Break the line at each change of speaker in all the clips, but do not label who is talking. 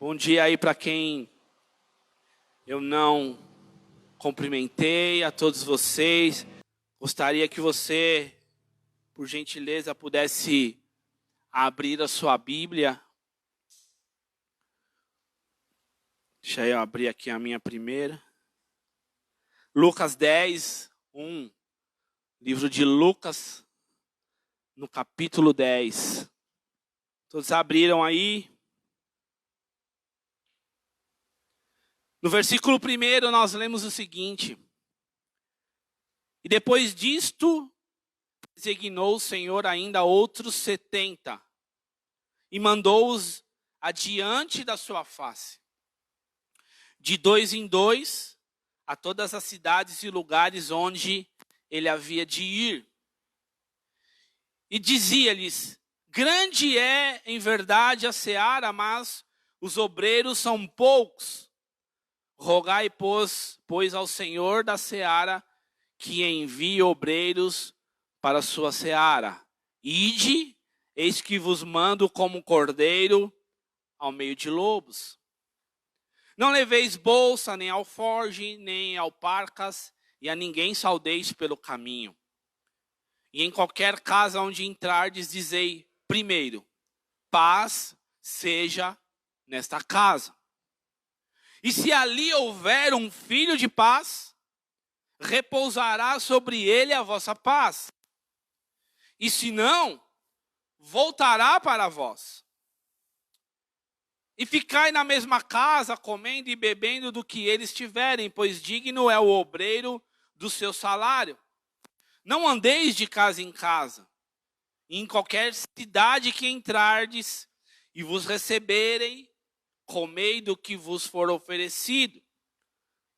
Bom dia aí para quem eu não cumprimentei, a todos vocês. Gostaria que você, por gentileza, pudesse abrir a sua Bíblia. Deixa eu abrir aqui a minha primeira. Lucas 10, 1. Livro de Lucas, no capítulo 10. Todos abriram aí? No versículo 1 nós lemos o seguinte: E depois disto, designou o Senhor ainda outros 70, e mandou-os adiante da sua face, de 2 em 2, a todas as cidades e lugares onde ele havia de ir. E dizia-lhes: Grande é em verdade a seara, mas os obreiros são poucos. Rogai, pois, ao Senhor da seara que envie obreiros para a sua seara. Ide, eis que vos mando como cordeiro ao meio de lobos. Não leveis bolsa, nem alforge, nem alparcas, e a ninguém saudeis pelo caminho. E em qualquer casa onde entrardes, dizei primeiro: paz seja nesta casa. E se ali houver um filho de paz, repousará sobre ele a vossa paz. E se não, voltará para vós. E ficai na mesma casa, comendo e bebendo do que eles tiverem, pois digno é o obreiro do seu salário. Não andeis de casa em casa, e em qualquer cidade que entrardes e vos receberem, comei do que vos for oferecido,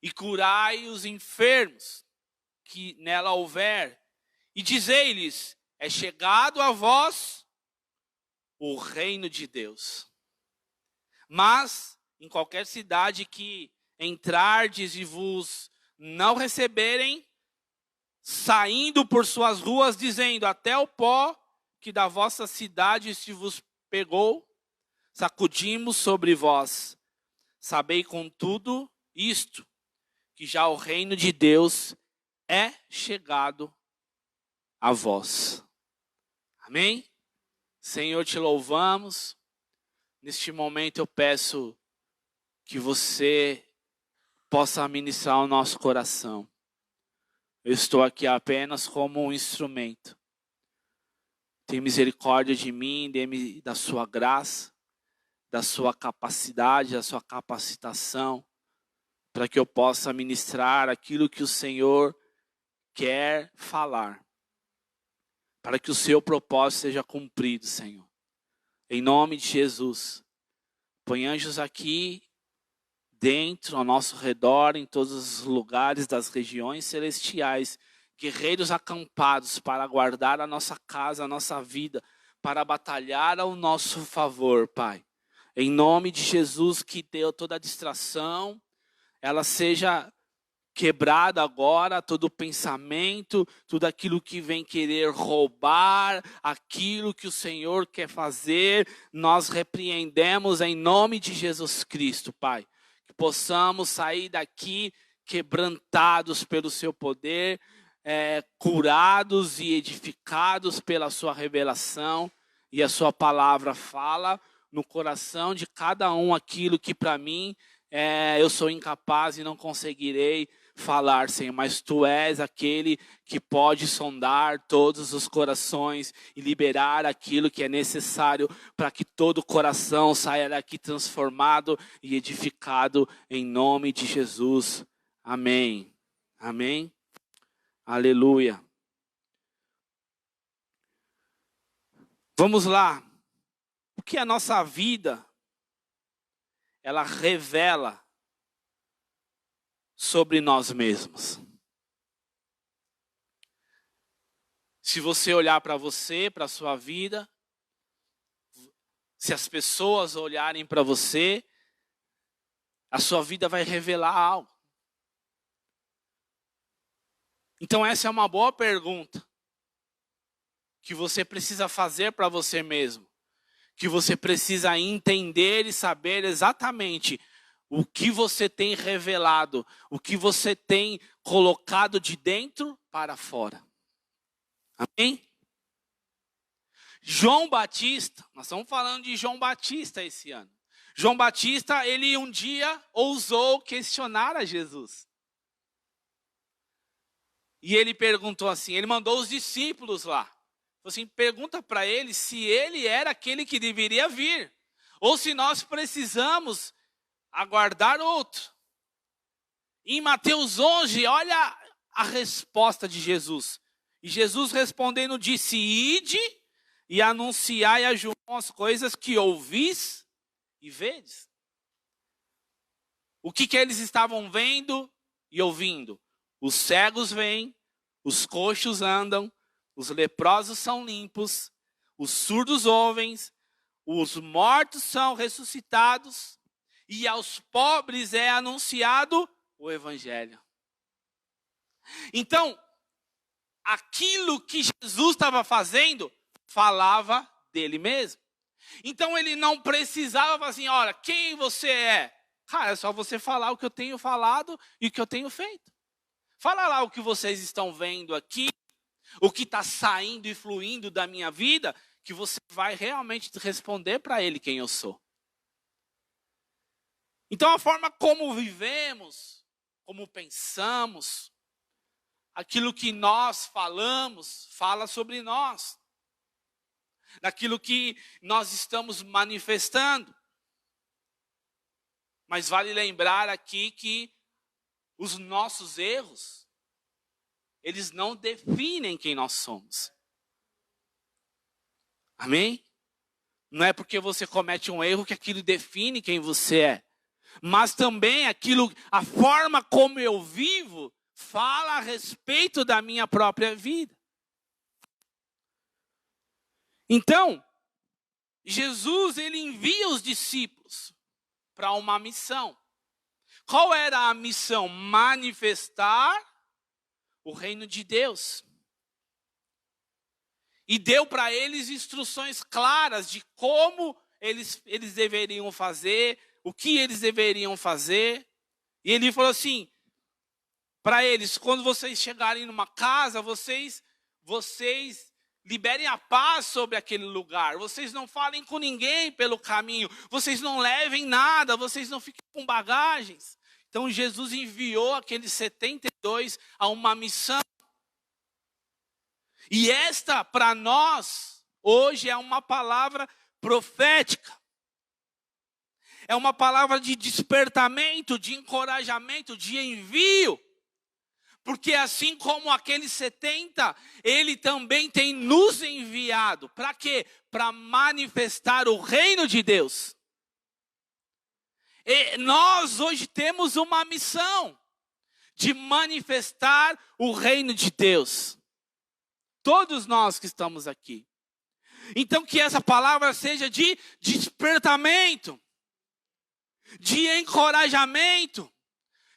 e curai os enfermos que nela houver, e dizei-lhes: é chegado a vós o reino de Deus. Mas em qualquer cidade que entrardes e vos não receberem, saindo por suas ruas, dizendo: até o pó que da vossa cidade se vos pegou, sacudimos sobre vós. Sabei contudo isto, que já o reino de Deus é chegado a vós. Amém? Senhor, te louvamos. Neste momento eu peço que você possa ministrar o nosso coração. Eu estou aqui apenas como um instrumento. Tenha misericórdia de mim, dê-me da sua graça, da sua capacidade, da sua capacitação, para que eu possa ministrar aquilo que o Senhor quer falar, para que o seu propósito seja cumprido, Senhor. Em nome de Jesus, põe anjos aqui dentro, ao nosso redor, em todos os lugares das regiões celestiais, guerreiros acampados para guardar a nossa casa, a nossa vida, para batalhar ao nosso favor, Pai. Em nome de Jesus, que deu toda a distração, ela seja quebrada agora, todo pensamento, tudo aquilo que vem querer roubar, aquilo que o Senhor quer fazer, nós repreendemos em nome de Jesus Cristo, Pai. Que possamos sair daqui quebrantados pelo seu poder, curados e edificados pela sua revelação, e a sua palavra fala no coração de cada um aquilo que para mim eu sou incapaz e não conseguirei falar, Senhor, mas Tu és aquele que pode sondar todos os corações e liberar aquilo que é necessário para que todo coração saia daqui transformado e edificado em nome de Jesus. Amém. Amém. Aleluia. Vamos lá. O que a nossa vida ela revela sobre nós mesmos. Se você olhar para você, para a sua vida, se as pessoas olharem para você, a sua vida vai revelar algo. Então essa é uma boa pergunta que você precisa fazer para você mesmo. que você precisa entender e saber exatamente o que você tem revelado, o que você tem colocado de dentro para fora. Amém? João Batista, nós estamos falando de João Batista esse ano. João Batista, ele um dia ousou questionar a Jesus. E ele perguntou assim, ele mandou os discípulos lá. Falou assim, pergunta para ele se ele era aquele que deveria vir. Ou se nós precisamos aguardar outro. Em Mateus 11, olha a resposta de Jesus. E Jesus respondendo disse, ide e anunciai a João as coisas que ouvis e vedes. O que eles estavam vendo e ouvindo? Os cegos vêm, os coxos andam, os leprosos são limpos, os surdos ouvem, os mortos são ressuscitados, e aos pobres é anunciado o evangelho. Então, aquilo que Jesus estava fazendo, falava dele mesmo. Então ele não precisava falar assim, olha, quem você é? Cara, é só você falar o que eu tenho falado e o que eu tenho feito. Fala lá o que vocês estão vendo aqui, o que está saindo e fluindo da minha vida, que você vai realmente responder para ele quem eu sou. Então a forma como vivemos, como pensamos, aquilo que nós falamos, fala sobre nós. Daquilo que nós estamos manifestando. Mas vale lembrar aqui que os nossos erros, eles não definem quem nós somos. Amém? Não é porque você comete um erro que aquilo define quem você é. Mas também a forma como eu vivo, fala a respeito da minha própria vida. Então, Jesus, ele envia os discípulos para uma missão. Qual era a missão? Manifestar o reino de Deus. E deu para eles instruções claras de como eles deveriam fazer, o que eles deveriam fazer. E ele falou assim, para eles, quando vocês chegarem numa casa, vocês liberem a paz sobre aquele lugar. Vocês não falem com ninguém pelo caminho. Vocês não levem nada. Vocês não fiquem com bagagens. Então Jesus enviou aqueles 72 a uma missão. E esta, para nós, hoje é uma palavra profética. É uma palavra de despertamento, de encorajamento, de envio. Porque assim como aqueles 70, ele também tem nos enviado. Para quê? Para manifestar o reino de Deus. E nós hoje temos uma missão de manifestar o reino de Deus. Todos nós que estamos aqui. Então que essa palavra seja de despertamento, de encorajamento.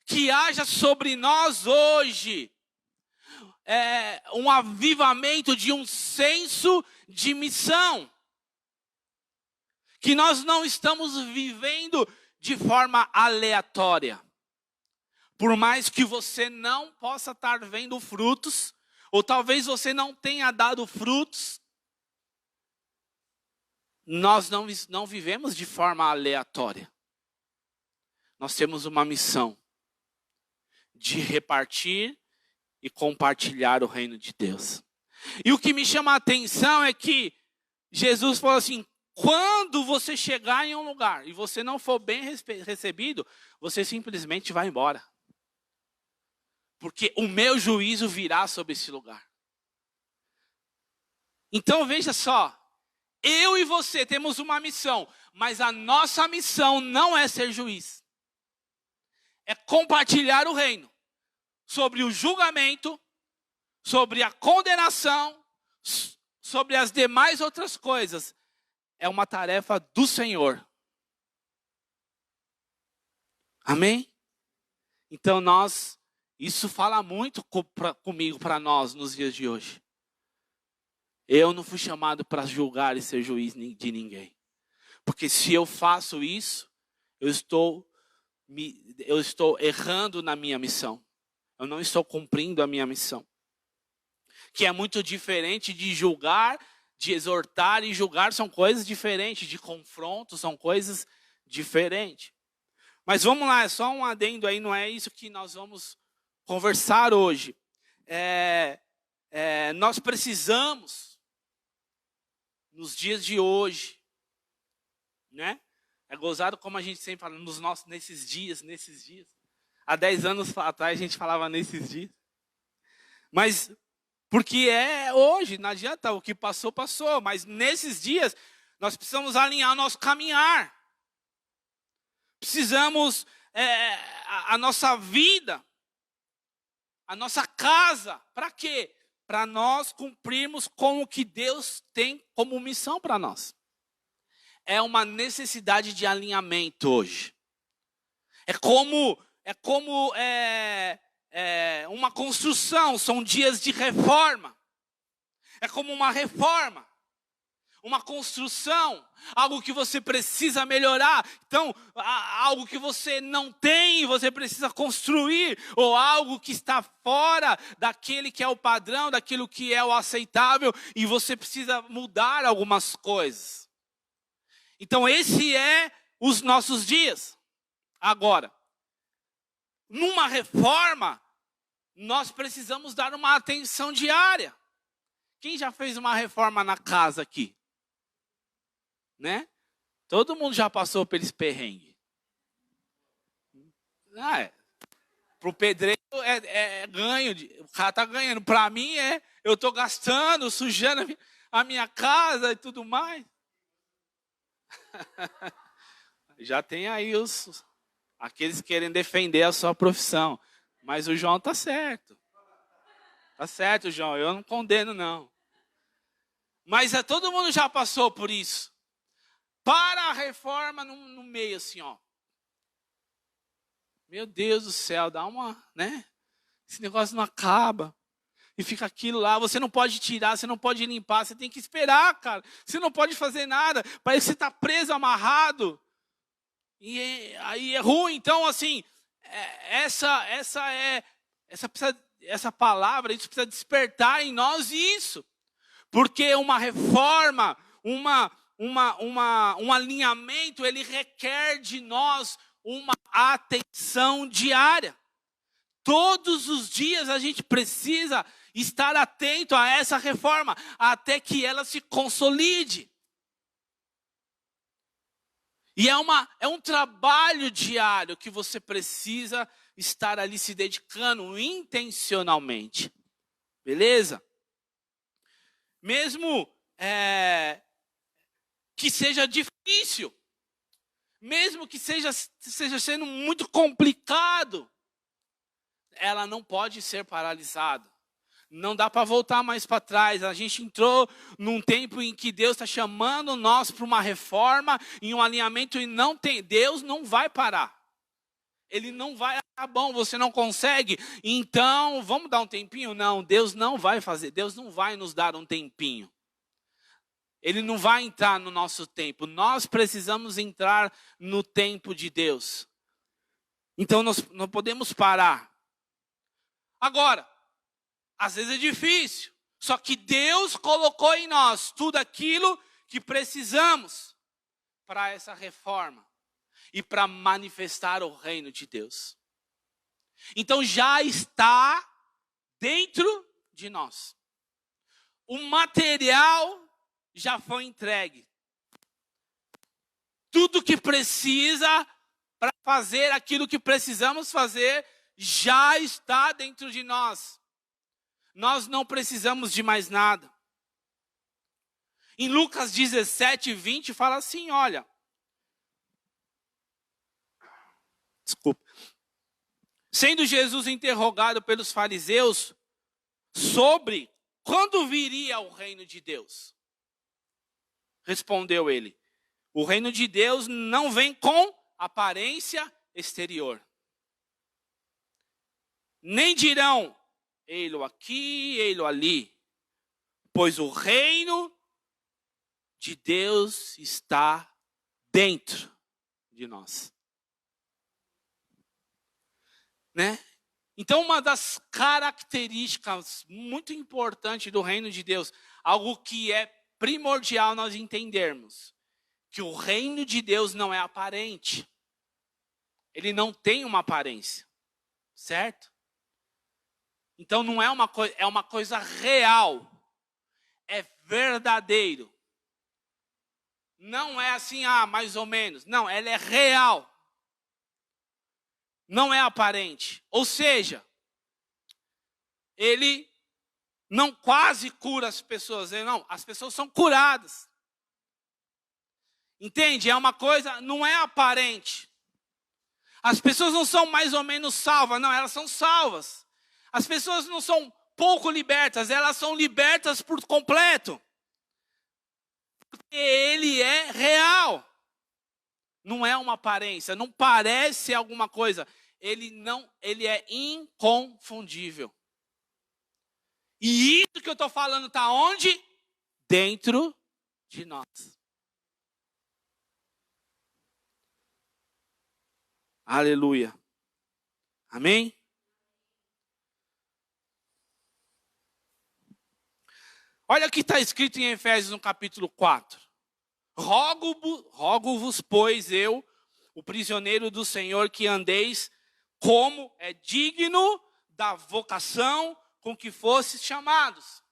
Que haja sobre nós hoje um avivamento de um senso de missão. Que nós não estamos vivendo de forma aleatória. Por mais que você não possa estar vendo frutos, ou talvez você não tenha dado frutos, nós não vivemos de forma aleatória. Nós temos uma missão de repartir e compartilhar o reino de Deus. E o que me chama a atenção é que Jesus falou assim, quando você chegar em um lugar e você não for bem recebido, você simplesmente vai embora. Porque o meu juízo virá sobre esse lugar. Então veja só, eu e você temos uma missão, mas a nossa missão não é ser juiz. É compartilhar o reino sobre o julgamento, sobre a condenação, sobre as demais outras coisas. É uma tarefa do Senhor. Amém? Então isso fala muito comigo, para nós, nos dias de hoje. Eu não fui chamado para julgar e ser juiz de ninguém. Porque se eu faço isso, eu estou errando na minha missão. Eu não estou cumprindo a minha missão. Que é muito diferente de julgar, de exortar e julgar, são coisas diferentes. De confronto, são coisas diferentes. Mas vamos lá, é só um adendo aí, não é isso que nós vamos conversar hoje. Nós precisamos, nos dias de hoje, né? É gozado como a gente sempre fala, nesses dias. Há 10 anos atrás a gente falava nesses dias. Mas, porque é hoje, não adianta, o que passou, passou. Mas nesses dias, nós precisamos alinhar o nosso caminhar. Precisamos, a nossa vida, a nossa casa, para quê? Para nós cumprirmos com o que Deus tem como missão para nós. É uma necessidade de alinhamento hoje. É como uma construção, são dias de reforma. É como uma reforma, uma construção, algo que você precisa melhorar. Então, algo que você não tem, você precisa construir, ou algo que está fora daquele que é o padrão, daquilo que é o aceitável, e você precisa mudar algumas coisas. Então, esse é os nossos dias. Agora, numa reforma, nós precisamos dar uma atenção diária. Quem já fez uma reforma na casa aqui? Né? Todo mundo já passou por esse perrengue. Para o pedreiro é ganho, o cara está ganhando. Para mim eu estou gastando, sujando a minha casa e tudo mais. Já tem aí aqueles que querem defender a sua profissão. Mas o João está certo. Está certo, João, eu não condeno, não. Mas todo mundo já passou por isso. Para a reforma no meio, assim, ó. Meu Deus do céu, dá uma, né? Esse negócio não acaba. E fica aquilo lá, você não pode tirar, você não pode limpar, você tem que esperar, cara. Você não pode fazer nada, parece que você está preso, amarrado. E aí é ruim. Então, assim, essa palavra, isso precisa despertar em nós isso. Porque uma reforma, um alinhamento, ele requer de nós uma atenção diária. Todos os dias a gente precisa estar atento a essa reforma, até que ela se consolide. E é um trabalho diário que você precisa estar ali se dedicando intencionalmente. Beleza? Mesmo que seja difícil, mesmo que seja sendo muito complicado, ela não pode ser paralisada. Não dá para voltar mais para trás. A gente entrou num tempo em que Deus está chamando nós para uma reforma, em um alinhamento, e Deus não vai parar. Ele não vai, bom, você não consegue, então vamos dar um tempinho? Não, Deus não vai fazer, Deus não vai nos dar um tempinho. Ele não vai entrar no nosso tempo, nós precisamos entrar no tempo de Deus. Então nós não podemos parar. Agora, às vezes é difícil, só que Deus colocou em nós tudo aquilo que precisamos para essa reforma e para manifestar o reino de Deus. Então já está dentro de nós. O material já foi entregue. Tudo que precisa para fazer aquilo que precisamos fazer já está dentro de nós. Nós não precisamos de mais nada. Em Lucas 17, 20, fala assim, olha. Desculpa. Sendo Jesus interrogado pelos fariseus sobre quando viria o reino de Deus, respondeu ele, o reino de Deus não vem com aparência exterior. Nem dirão, ei-lo aqui, ei-lo ali, pois o reino de Deus está dentro de nós. Né? Então, uma das características muito importantes do reino de Deus, algo que é primordial nós entendermos, que o reino de Deus não é aparente. Ele não tem uma aparência, certo? Então não é uma coisa, é uma coisa real, é verdadeiro. Não é assim, mais ou menos. Não, ela é real. Não é aparente. Ou seja, ele não quase cura as pessoas. Não, as pessoas são curadas. Entende? É uma coisa, não é aparente. As pessoas não são mais ou menos salvas. Não, elas são salvas. As pessoas não são pouco libertas. Elas são libertas por completo. Porque ele é real. Não é uma aparência, não parece alguma coisa. Ele é inconfundível. E isso que eu estou falando está onde? Dentro de nós. Aleluia. Amém? Olha o que está escrito em Efésios no capítulo 4. Rogo-vos, pois eu, o prisioneiro do Senhor, que andeis como é digno da vocação com que fostes chamados.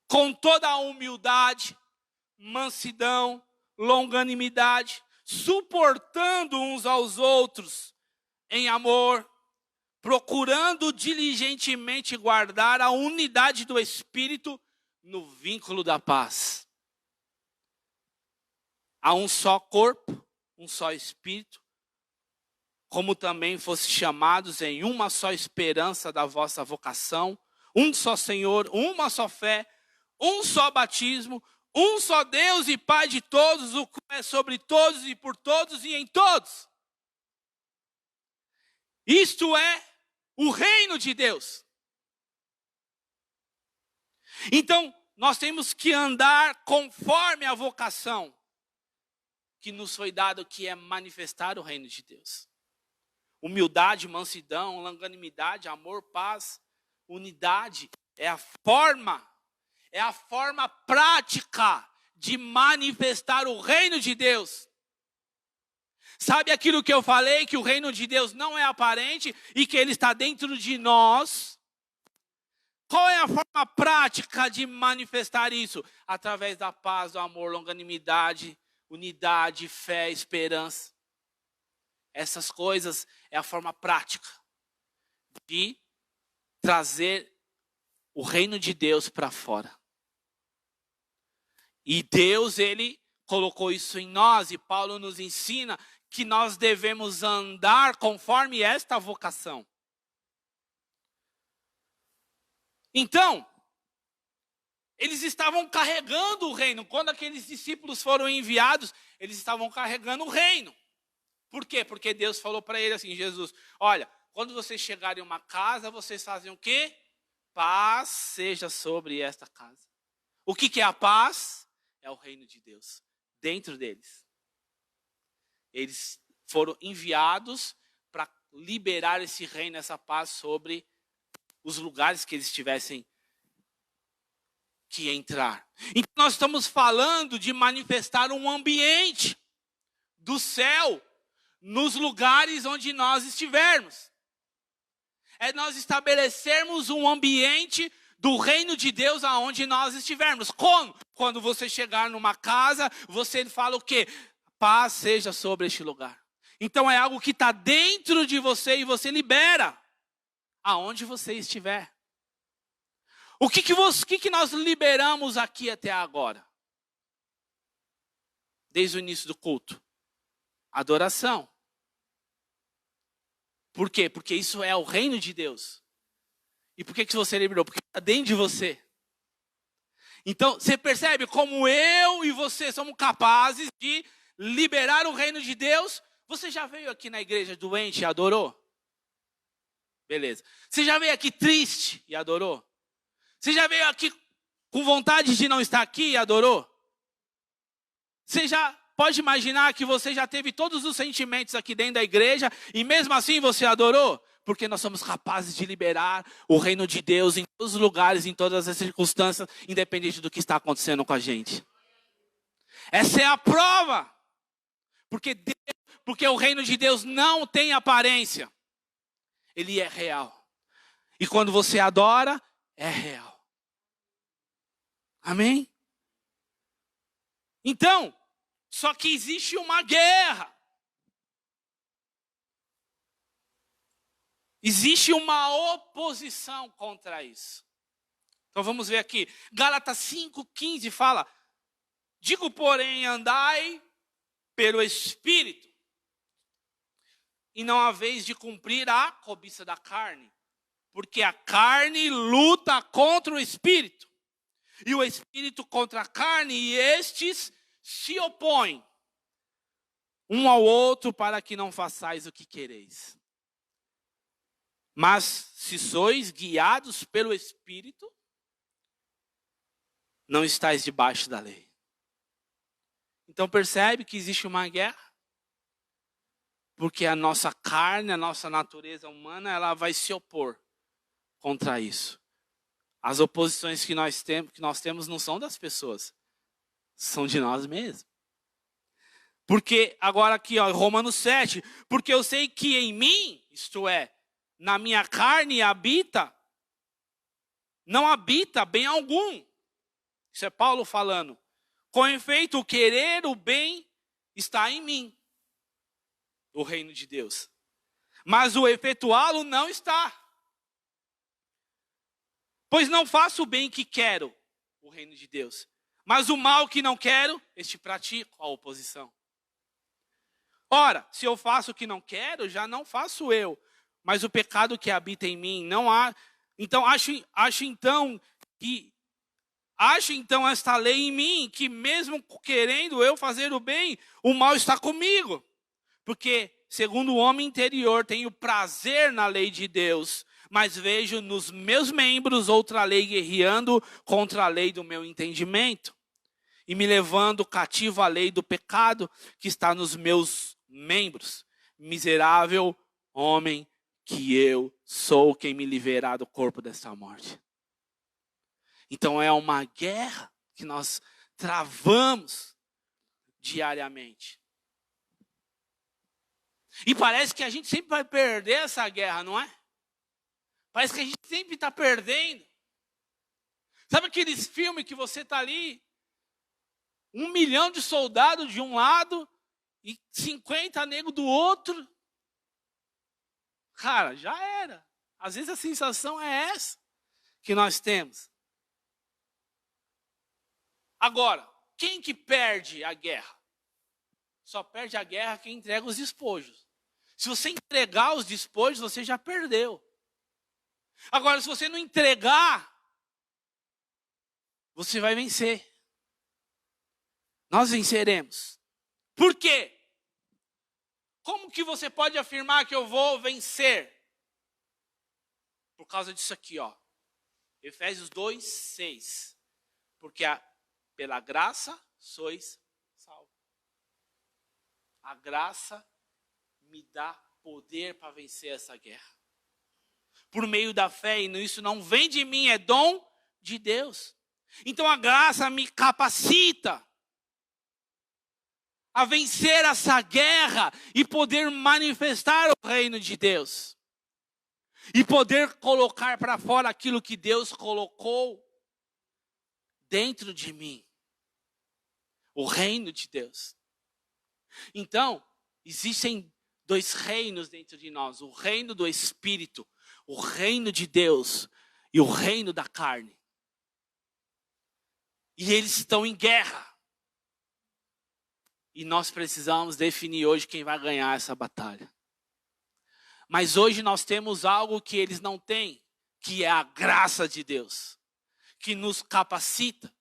Com toda a humildade, mansidão, longanimidade, suportando uns aos outros em amor, procurando diligentemente guardar a unidade do Espírito no vínculo da paz. Há um só corpo, um só Espírito, como também fosse chamados em uma só esperança da vossa vocação, um só Senhor, uma só fé, um só batismo, um só Deus e Pai de todos, o qual é sobre todos e por todos e em todos. Isto é o reino de Deus. Então, nós temos que andar conforme a vocação que nos foi dado, que é manifestar o reino de Deus. Humildade, mansidão, longanimidade, amor, paz, unidade. É a forma prática de manifestar o reino de Deus. Sabe aquilo que eu falei, que o reino de Deus não é aparente e que ele está dentro de nós? Qual é a forma prática de manifestar isso? Através da paz, do amor, longanimidade, unidade, fé, esperança. Essas coisas é a forma prática de trazer o reino de Deus para fora. E Deus, ele colocou isso em nós, e Paulo nos ensina que nós devemos andar conforme esta vocação. Então, eles estavam carregando o reino. Quando aqueles discípulos foram enviados, eles estavam carregando o reino. Por quê? Porque Deus falou para ele assim, Jesus, olha, quando vocês chegarem em uma casa, vocês fazem o quê? Paz seja sobre esta casa. O que é a paz? É o reino de Deus, dentro deles. Eles foram enviados para liberar esse reino, essa paz sobre os lugares que eles tivessem que entrar. Então nós estamos falando de manifestar um ambiente do céu nos lugares onde nós estivermos. É nós estabelecermos um ambiente do reino de Deus aonde nós estivermos. Como? Quando você chegar numa casa, você fala o quê? Paz seja sobre este lugar. Então é algo que está dentro de você e você libera aonde você estiver. O que nós liberamos aqui até agora? Desde o início do culto. Adoração. Por quê? Porque isso é o reino de Deus. E por que você liberou? Porque está dentro de você. Então, você percebe como eu e você somos capazes de liberar o reino de Deus? Você já veio aqui na igreja doente e adorou? Beleza. Você já veio aqui triste e adorou? Você já veio aqui com vontade de não estar aqui e adorou? Você já pode imaginar que você já teve todos os sentimentos aqui dentro da igreja e mesmo assim você adorou? Porque nós somos capazes de liberar o reino de Deus em todos os lugares, em todas as circunstâncias, independente do que está acontecendo com a gente. Essa é a prova. Porque o reino de Deus não tem aparência. Ele é real. E quando você adora, é real. Amém? Então, só que existe uma guerra. Existe uma oposição contra isso. Então vamos ver aqui. Gálatas 5:15 fala: digo, porém, andai pelo Espírito, e não haveis de cumprir a cobiça da carne, porque a carne luta contra o Espírito, e o Espírito contra a carne, e estes se opõem um ao outro para que não façais o que quereis. Mas se sois guiados pelo Espírito, não estáis debaixo da lei. Então percebe que existe uma guerra? Porque a nossa carne, a nossa natureza humana, ela vai se opor contra isso. As oposições que nós temos não são das pessoas, são de nós mesmos. Porque, agora aqui, ó, Romanos 7, porque eu sei que em mim, isto é, na minha carne não habita bem algum. Isso é Paulo falando. Com efeito, o querer o bem está em mim, o reino de Deus. Mas o efetuá-lo não está. Pois não faço o bem que quero, o reino de Deus. Mas o mal que não quero, este pratico, a oposição. Ora, se eu faço o que não quero, já não faço eu. Mas o pecado que habita em mim não há. Então, acho então esta lei em mim, que mesmo querendo eu fazer o bem, o mal está comigo. Porque, segundo o homem interior, tenho prazer na lei de Deus, mas vejo nos meus membros outra lei guerreando contra a lei do meu entendimento, e me levando cativo à lei do pecado que está nos meus membros. Miserável homem que eu sou, quem me livrará do corpo desta morte. Então é uma guerra que nós travamos diariamente. E parece que a gente sempre vai perder essa guerra, não é? Parece que a gente sempre está perdendo. Sabe aqueles filmes que você está ali, 1 milhão de soldados de um lado e 50 negros do outro? Cara, já era. Às vezes a sensação é essa que nós temos. Agora, quem que perde a guerra? Só perde a guerra quem entrega os despojos. Se você entregar os despojos, você já perdeu. Agora, se você não entregar, você vai vencer. Nós venceremos. Por quê? Como que você pode afirmar que eu vou vencer? Por causa disso aqui, ó. Efésios 2:6. Porque pela graça sois salvos. A graça me dá poder para vencer essa guerra. Por meio da fé, e isso não vem de mim, é dom de Deus. Então a graça me capacita a vencer essa guerra e poder manifestar o reino de Deus. E poder colocar para fora aquilo que Deus colocou dentro de mim. O reino de Deus. Então, existem 2 reinos dentro de nós. O reino do Espírito, o reino de Deus e o reino da carne. E eles estão em guerra. E nós precisamos definir hoje quem vai ganhar essa batalha. Mas hoje nós temos algo que eles não têm, que é a graça de Deus, que nos capacita.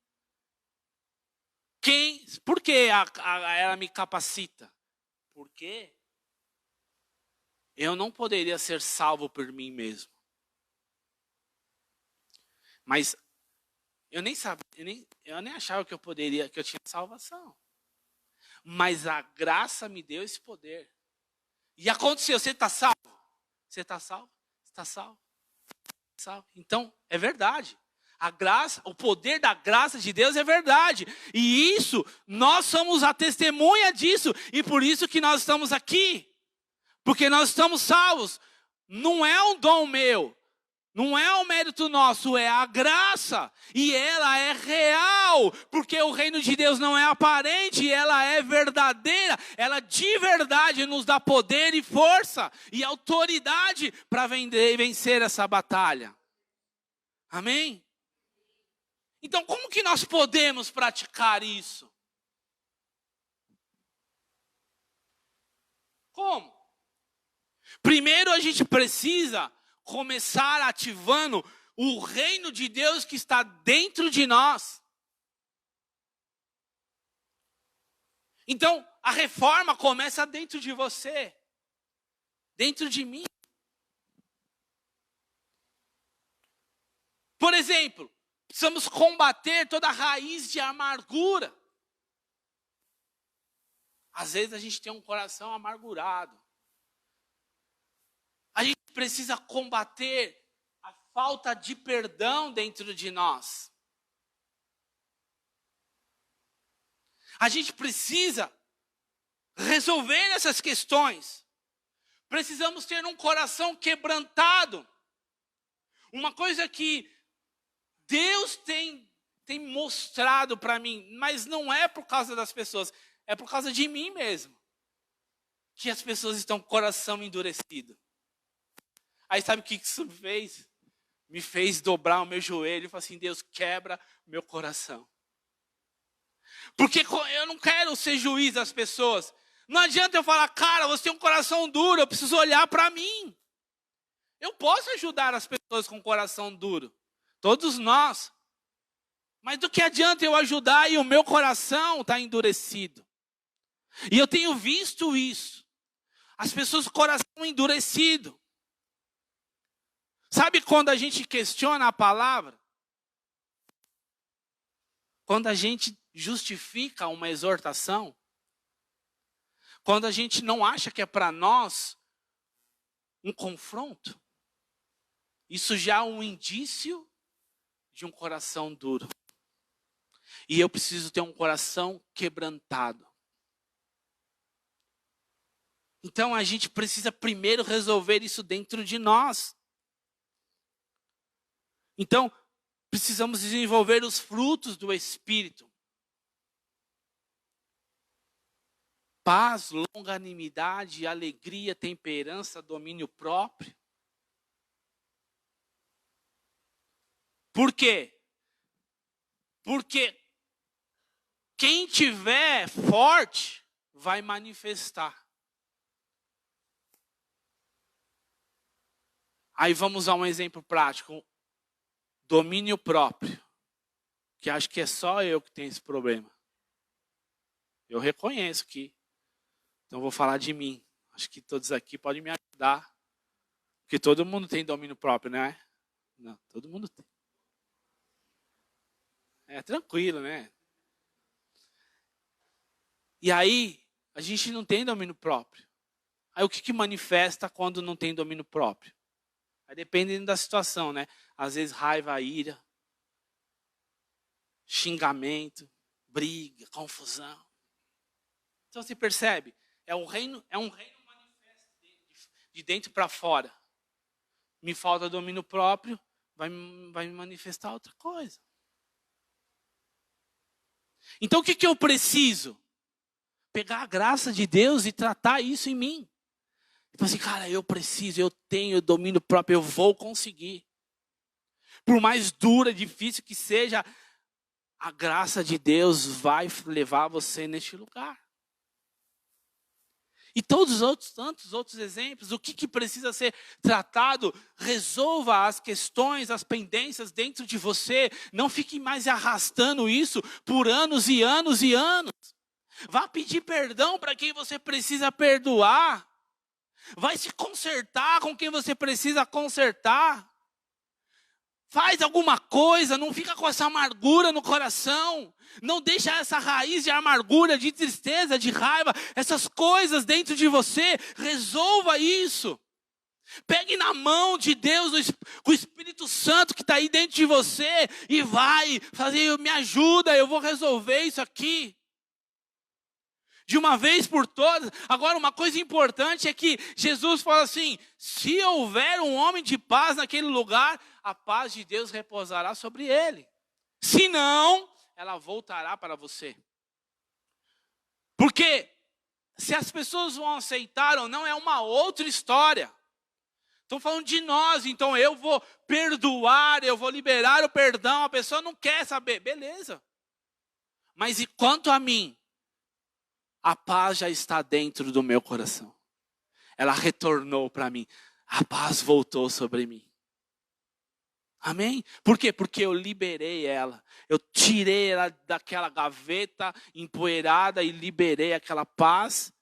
Por que ela me capacita? Porque eu não poderia ser salvo por mim mesmo. Mas eu nem sabia, eu nem achava que eu tinha salvação. mas a graça me deu esse poder. E aconteceu, você está salvo? Você está salvo? Está salvo? Salvo? Então, é verdade. A graça, o poder da graça de Deus é verdade. E isso, nós somos a testemunha disso. E por isso que nós estamos aqui. Porque nós estamos salvos. Não é um dom meu. Não é um mérito nosso, é a graça. E ela é real. Porque o reino de Deus não é aparente, ela é verdadeira. Ela de verdade nos dá poder e força e autoridade para vencer essa batalha. Amém? Então, como que nós podemos praticar isso? Como? Primeiro, a gente precisa começar ativando o reino de Deus que está dentro de nós. Então, a reforma começa dentro de você, dentro de mim. Por exemplo, precisamos combater toda a raiz de amargura. Às vezes a gente tem um coração amargurado. A gente precisa combater a falta de perdão dentro de nós. A gente precisa resolver essas questões. Precisamos ter um coração quebrantado. Uma coisa que Deus tem mostrado para mim, mas não é por causa das pessoas, é por causa de mim mesmo, que as pessoas estão com o coração endurecido. Aí sabe o que isso me fez? Me fez dobrar o meu joelho e falar assim, Deus, quebra meu coração. Porque eu não quero ser juiz das pessoas. Não adianta eu falar, cara, você tem um coração duro, eu preciso olhar para mim. Eu posso ajudar as pessoas com coração duro. Todos nós. Mas do que adianta eu ajudar e o meu coração está endurecido? E eu tenho visto isso. As pessoas com o coração endurecido. Sabe quando a gente questiona a palavra? Quando a gente justifica uma exortação? Quando a gente não acha que é para nós um confronto? Isso já é um indício de um coração duro. E eu preciso ter um coração quebrantado. Então a gente precisa primeiro resolver isso dentro de nós. Então, precisamos desenvolver os frutos do Espírito. Paz, longanimidade, alegria, temperança, domínio próprio. Por quê? Porque quem tiver forte vai manifestar. Aí vamos a um exemplo prático. Domínio próprio. Que acho que é só eu que tenho esse problema. Eu reconheço que. Então vou falar de mim. Acho que todos aqui podem me ajudar. Porque todo mundo tem domínio próprio, não é? Não, todo mundo tem. É tranquilo, né? E aí, a gente não tem domínio próprio. Aí o que manifesta quando não tem domínio próprio? Aí dependendo da situação, né? Às vezes raiva, ira, xingamento, briga, confusão. Então você percebe? É um reino manifesto de dentro para fora. Me falta domínio próprio, vai me manifestar outra coisa. Então o que eu preciso? Pegar a graça de Deus e tratar isso em mim. Tipo assim, cara, eu preciso, eu tenho domínio próprio, eu vou conseguir. Por mais dura, difícil que seja, a graça de Deus vai levar você neste lugar. E todos os tantos outros exemplos, o que precisa ser tratado, resolva as questões, as pendências dentro de você. Não fique mais arrastando isso por anos e anos e anos. Vá pedir perdão para quem você precisa perdoar. Vai se consertar com quem você precisa consertar. Faz alguma coisa, não fica com essa amargura no coração. Não deixa essa raiz de amargura, de tristeza, de raiva, essas coisas dentro de você. Resolva isso. Pegue na mão de Deus, o Espírito Santo que está aí dentro de você e vai fazer, me ajuda, eu vou resolver isso aqui. De uma vez por todas. Agora, uma coisa importante é que Jesus fala assim, se houver um homem de paz naquele lugar, a paz de Deus repousará sobre ele. Se não, ela voltará para você. Porque se as pessoas vão aceitar ou não, é uma outra história. Estão falando de nós, então eu vou perdoar, eu vou liberar o perdão, a pessoa não quer saber, beleza. Mas e quanto a mim? A paz já está dentro do meu coração. Ela retornou para mim. A paz voltou sobre mim. Amém? Por quê? Porque eu liberei ela. Eu tirei ela daquela gaveta empoeirada e liberei aquela paz.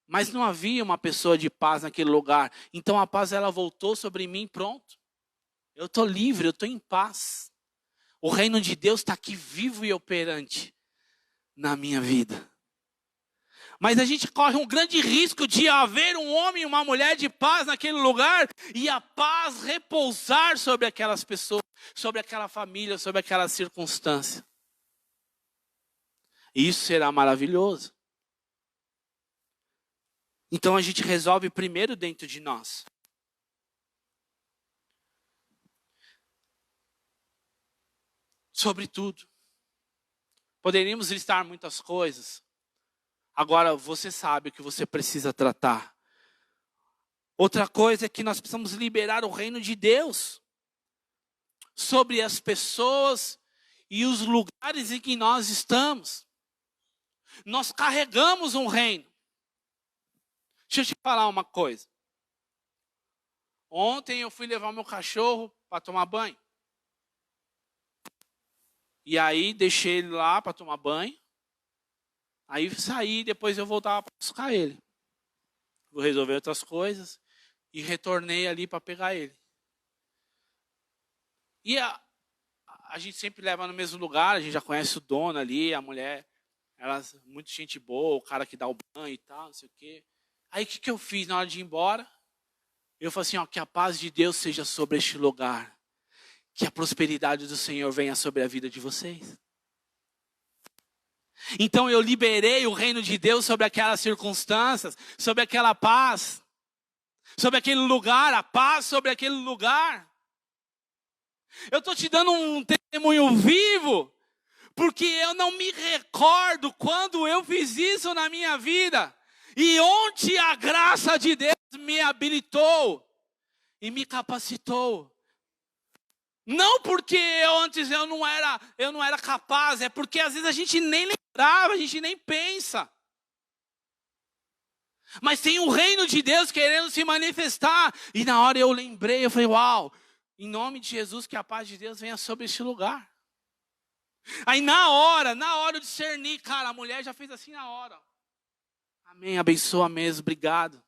Mas não havia uma pessoa de paz naquele lugar. Então a paz ela voltou sobre mim, pronto. Eu estou livre, eu estou em paz. O reino de Deus está aqui vivo e operante na minha vida. Mas a gente corre um grande risco de haver um homem e uma mulher de paz naquele lugar e a paz repousar sobre aquelas pessoas, sobre aquela família, sobre aquela circunstância. Isso será maravilhoso. Então a gente resolve primeiro dentro de nós. Sobre tudo. Poderíamos listar muitas coisas. Agora você sabe o que você precisa tratar. Outra coisa é que nós precisamos liberar o reino de Deus sobre as pessoas e os lugares em que nós estamos. Nós carregamos um reino. Deixa eu te falar uma coisa. Ontem eu fui levar meu cachorro para tomar banho. E aí deixei ele lá para tomar banho. Aí saí, depois eu voltava para buscar ele. Vou resolver outras coisas. E retornei ali para pegar ele. E a gente sempre leva no mesmo lugar, a gente já conhece o dono ali, a mulher, ela é muito gente boa, o cara que dá o banho e tal, não sei o quê. Aí o que eu fiz na hora de ir embora? Eu falei assim, ó, que a paz de Deus seja sobre este lugar. Que a prosperidade do Senhor venha sobre a vida de vocês. Então eu liberei o reino de Deus sobre aquelas circunstâncias, sobre aquela paz, sobre aquele lugar, a paz sobre aquele lugar. Eu estou te dando um testemunho vivo, porque eu não me recordo quando eu fiz isso na minha vida. E onde a graça de Deus me habilitou e me capacitou. Não porque antes eu não era capaz, é porque às vezes a gente nem lembrava, a gente nem pensa. Mas tem o reino de Deus querendo se manifestar. E na hora eu lembrei, eu falei, uau, em nome de Jesus que a paz de Deus venha sobre este lugar. Aí na hora eu discerni, cara, a mulher já fez assim na hora. Amém, abençoa mesmo, obrigado.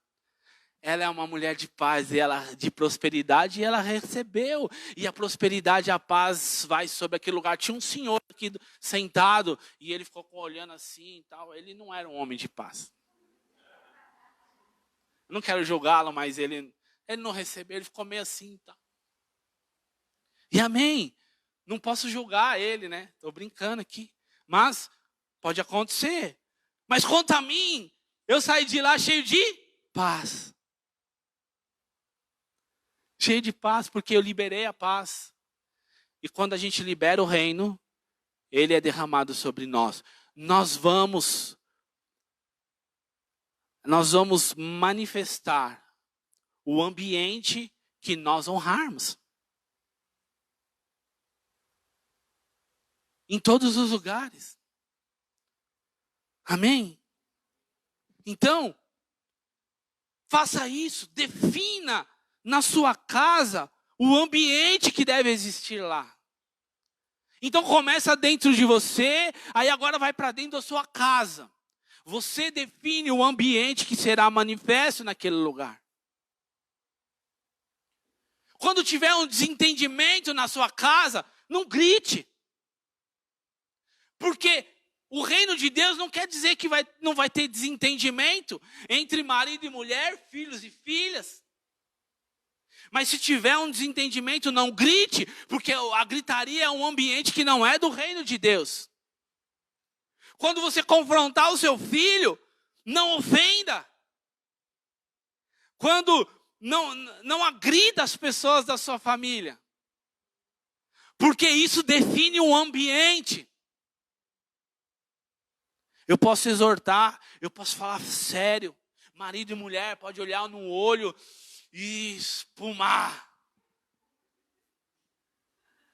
Ela é uma mulher de paz, e ela de prosperidade, e ela recebeu. E a prosperidade, a paz vai sobre aquele lugar. Tinha um senhor aqui sentado, e ele ficou olhando assim e tal. Ele não era um homem de paz. Eu não quero julgá-lo, mas ele não recebeu, ele ficou meio assim e tal. E amém, não posso julgar ele, né? Estou brincando aqui. Mas pode acontecer. Mas quanto a mim, eu saí de lá cheio de paz. Cheio de paz, porque eu liberei a paz. E quando a gente libera o reino, ele é derramado sobre nós. Nós vamos manifestar o ambiente que nós honrarmos. Em todos os lugares. Amém? Então, faça isso, defina na sua casa o ambiente que deve existir lá. Então começa dentro de você, aí agora vai para dentro da sua casa. Você define o ambiente que será manifesto naquele lugar. Quando tiver um desentendimento na sua casa, não grite. Porque o reino de Deus não quer dizer que não vai ter desentendimento entre marido e mulher, filhos e filhas. Mas se tiver um desentendimento, não grite, porque a gritaria é um ambiente que não é do reino de Deus. Quando você confrontar o seu filho, não ofenda. Quando não agrida as pessoas da sua família. Porque isso define um ambiente. Eu posso exortar, eu posso falar sério. Marido e mulher pode olhar no olho e espumar.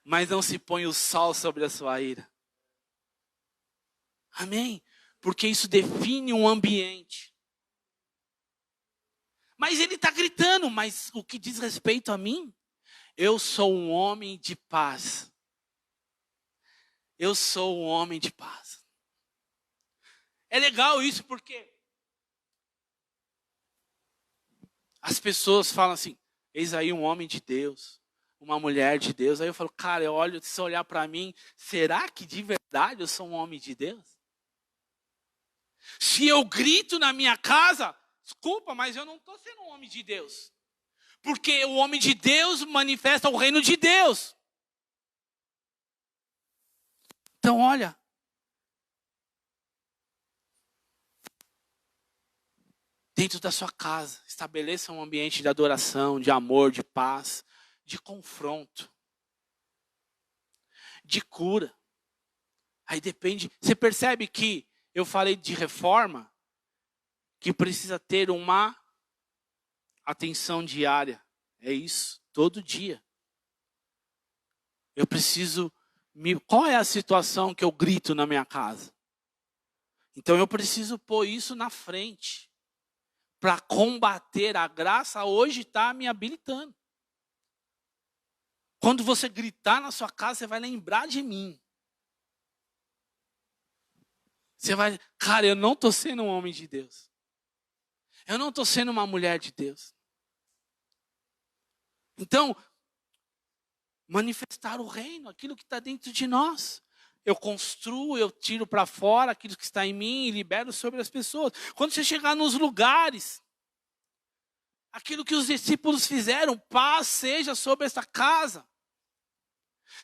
Mas não se põe o sol sobre a sua ira. Amém? Porque isso define um ambiente. Mas ele está gritando, mas o que diz respeito a mim, eu sou um homem de paz. Eu sou um homem de paz. É legal isso porque as pessoas falam assim, eis aí um homem de Deus, uma mulher de Deus. Aí eu falo, cara, se você olhar para mim, será que de verdade eu sou um homem de Deus? Se eu grito na minha casa, desculpa, mas eu não estou sendo um homem de Deus. Porque o homem de Deus manifesta o reino de Deus. Então, olha. Dentro da sua casa, estabeleça um ambiente de adoração, de amor, de paz, de confronto, de cura. Aí depende. Você percebe que eu falei de reforma, que precisa ter uma atenção diária. É isso, todo dia. Eu preciso... Qual é a situação que eu grito na minha casa? Então eu preciso pôr isso na frente. Para combater a graça, hoje está me habilitando. Quando você gritar na sua casa, você vai lembrar de mim. Você vai... Cara, eu não estou sendo um homem de Deus. Eu não estou sendo uma mulher de Deus. Então, manifestar o reino, aquilo que está dentro de nós. Eu construo, eu tiro para fora aquilo que está em mim e libero sobre as pessoas. Quando você chegar nos lugares, aquilo que os discípulos fizeram, paz seja sobre esta casa.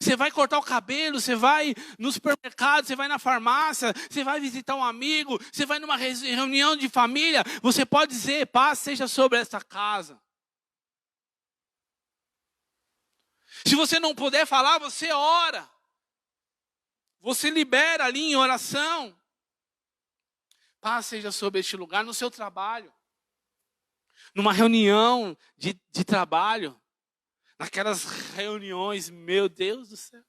Você vai cortar o cabelo, você vai no supermercado, você vai na farmácia, você vai visitar um amigo, você vai numa reunião de família, você pode dizer, paz seja sobre esta casa. Se você não puder falar, você ora. Você libera ali em oração. Paz seja sobre este lugar, no seu trabalho. Numa reunião de trabalho. Naquelas reuniões, meu Deus do céu.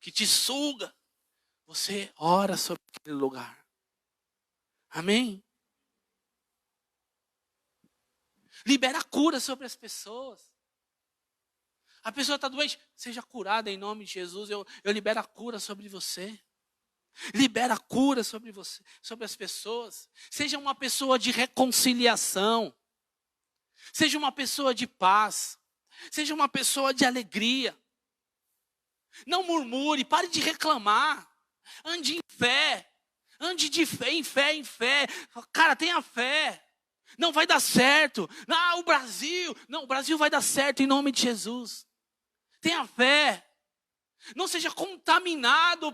Que te suga. Você ora sobre aquele lugar. Amém? Libera cura sobre as pessoas. A pessoa está doente, seja curada em nome de Jesus. Eu libero a cura sobre você. Libera a cura sobre você, sobre as pessoas. Seja uma pessoa de reconciliação. Seja uma pessoa de paz. Seja uma pessoa de alegria. Não murmure, pare de reclamar. Ande em fé. Ande de fé em fé em fé. Cara, tenha fé. Não vai dar certo. Ah, o Brasil. Não, o Brasil vai dar certo em nome de Jesus. Tenha fé. Não seja contaminado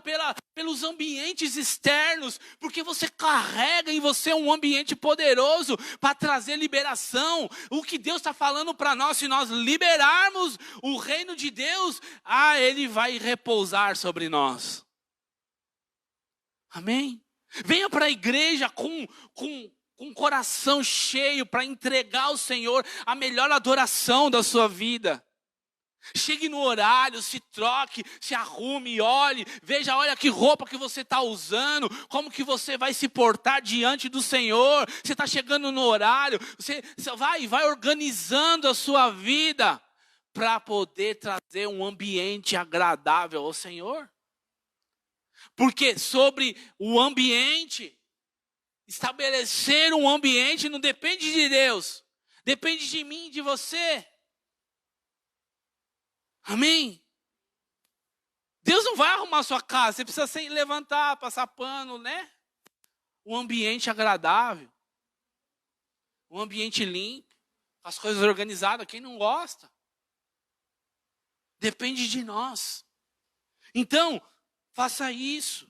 pelos ambientes externos, porque você carrega em você um ambiente poderoso para trazer liberação. O que Deus está falando para nós, se nós liberarmos o reino de Deus, Ele vai repousar sobre nós. Amém? Venha para a igreja com um coração cheio para entregar ao Senhor a melhor adoração da sua vida. Chegue no horário, se troque, se arrume, olhe, veja, olha que roupa que você está usando, como que você vai se portar diante do Senhor. Você está chegando no horário, você vai organizando a sua vida para poder trazer um ambiente agradável ao Senhor. Porque sobre o ambiente, estabelecer um ambiente não depende de Deus, depende de mim e de você. Amém? Deus não vai arrumar a sua casa. Você precisa levantar, passar pano, né? Um ambiente agradável. Um ambiente limpo. As coisas organizadas. Quem não gosta? Depende de nós. Então, faça isso.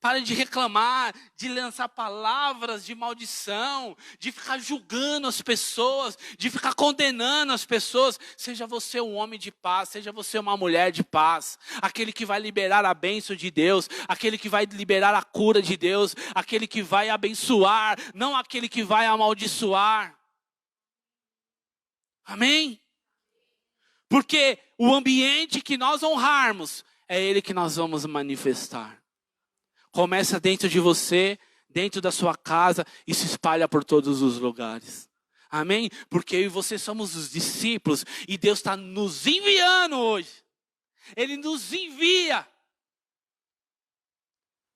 Pare de reclamar, de lançar palavras de maldição, de ficar julgando as pessoas, de ficar condenando as pessoas. Seja você um homem de paz, seja você uma mulher de paz. Aquele que vai liberar a bênção de Deus, aquele que vai liberar a cura de Deus, aquele que vai abençoar, não aquele que vai amaldiçoar. Amém? Porque o ambiente que nós honrarmos, é ele que nós vamos manifestar. Começa dentro de você, dentro da sua casa e se espalha por todos os lugares. Amém? Porque eu e você somos os discípulos e Deus está nos enviando hoje. Ele nos envia.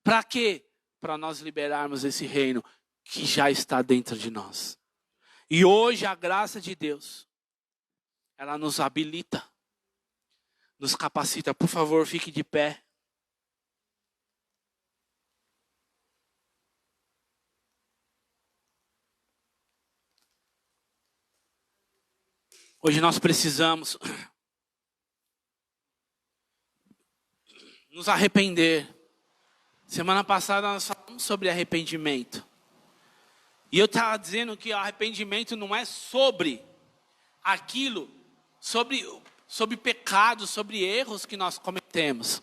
Para quê? Para nós liberarmos esse reino que já está dentro de nós. E hoje a graça de Deus, ela nos habilita, nos capacita. Por favor, fique de pé. Hoje nós precisamos nos arrepender. Semana passada nós falamos sobre arrependimento. E eu estava dizendo que arrependimento não é sobre aquilo, sobre pecados, sobre erros que nós cometemos.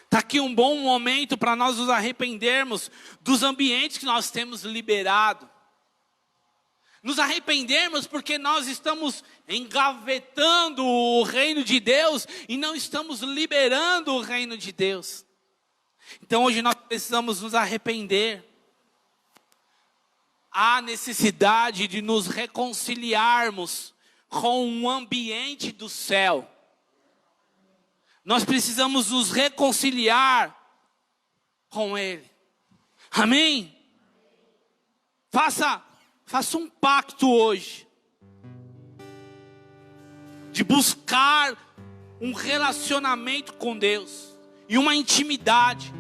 Está aqui um bom momento para nós nos arrependermos dos ambientes que nós temos liberado. Nos arrependermos porque nós estamos engavetando o reino de Deus e não estamos liberando o reino de Deus. Então hoje nós precisamos nos arrepender. Há necessidade de nos reconciliarmos com o ambiente do céu. Nós precisamos nos reconciliar com Ele. Amém? Faça um pacto hoje. De buscar um relacionamento com Deus. E uma intimidade.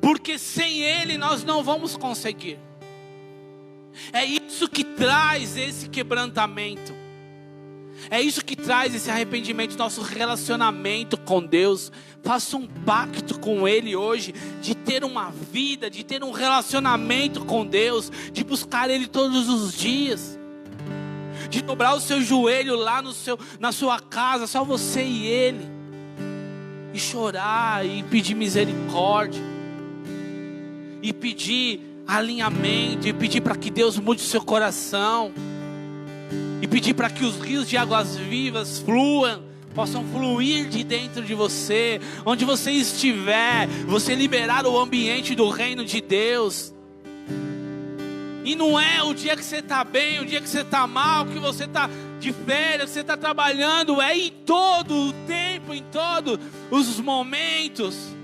Porque sem Ele nós não vamos conseguir. É isso que traz esse quebrantamento. É isso que traz esse arrependimento, nosso relacionamento com Deus. Faça um pacto com Ele hoje, de ter uma vida, de ter um relacionamento com Deus, de buscar Ele todos os dias, de dobrar o seu joelho lá na sua casa, só você e Ele, e chorar, e pedir misericórdia, e pedir alinhamento, e pedir para que Deus mude o seu coração, e pedir para que os rios de águas vivas possam fluir de dentro de você. Onde você estiver, você liberar o ambiente do reino de Deus. E não é o dia que você está bem, o dia que você está mal, que você está de férias, que você está trabalhando. É em todo o tempo, em todos os momentos.